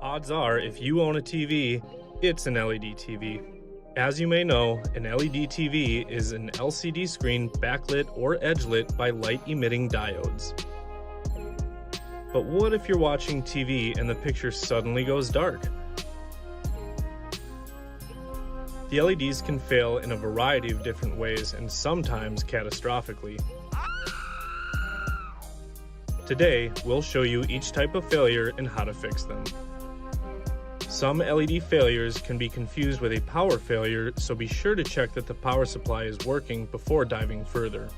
Odds are, if you own a TV, it's an LED TV. As you may know, an LED TV is an LCD screen backlit or edge-lit by light-emitting diodes. But what if you're watching TV and the picture suddenly goes dark? The LEDs can fail in a variety of different ways and sometimes catastrophically. Today, we'll show you each type of failure and how to fix them. Some LED failures can be confused with a power failure, so be sure to check that the power supply is working before diving further.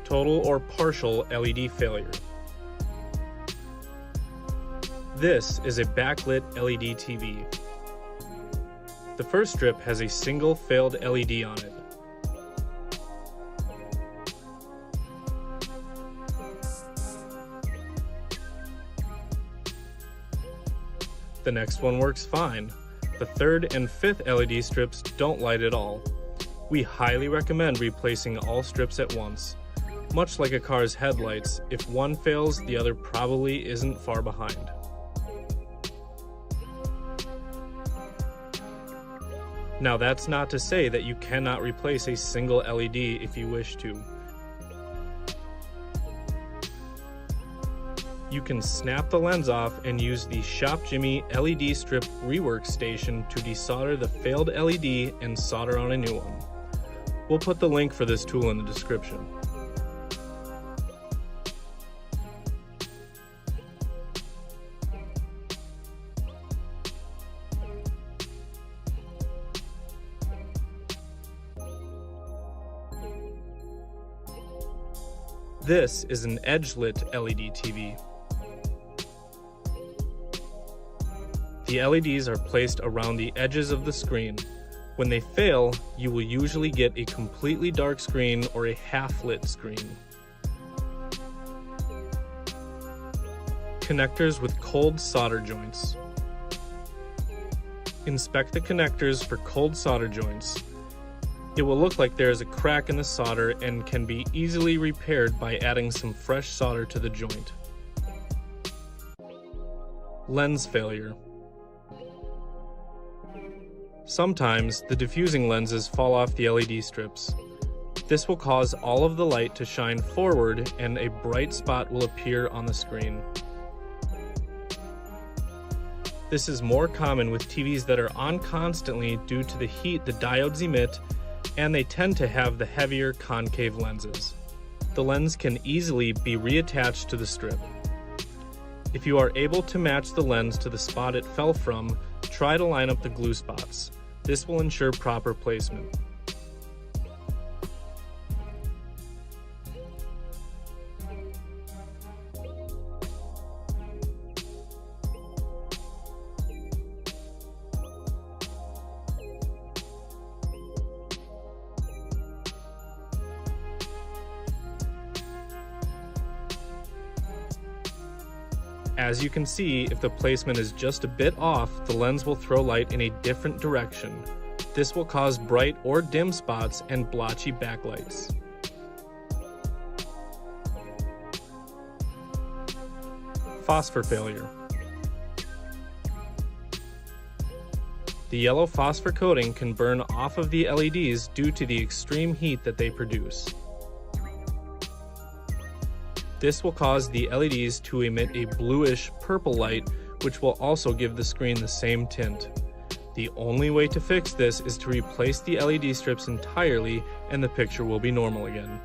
Total or partial LED failure. This is a backlit LED TV. The first strip has a single failed LED on it. The next one works fine. The third and fifth LED strips don't light at all. We highly recommend replacing all strips at once. Much like a car's headlights, if one fails, the other probably isn't far behind. Now that's not to say that you cannot replace a single LED if you wish to. You can snap the lens off and use the Shop Jimmy LED strip rework station to desolder the failed LED and solder on a new one. We'll put the link for this tool in the description. This is an edge-lit LED TV. The LEDs are placed around the edges of the screen. When they fail, you will usually get a completely dark screen or a half-lit screen. Connectors with cold solder joints. Inspect the connectors for cold solder joints. It will look like there is a crack in the solder and can be easily repaired by adding some fresh solder to the joint. Lens failure. Sometimes the diffusing lenses fall off the LED strips. This will cause all of the light to shine forward and a bright spot will appear on the screen. This is more common with TVs that are on constantly due to the heat the diodes emit, and they tend to have the heavier concave lenses. The lens can easily be reattached to the strip. If you are able to match the lens to the spot it fell from, try to line up the glue spots. This will ensure proper placement. As you can see, if the placement is just a bit off, the lens will throw light in a different direction. This will cause bright or dim spots and blotchy backlights. Phosphor failure. The yellow phosphor coating can burn off of the LEDs due to the extreme heat that they produce. This will cause the LEDs to emit a bluish purple light, which will also give the screen the same tint. The only way to fix this is to replace the LED strips entirely and the picture will be normal again.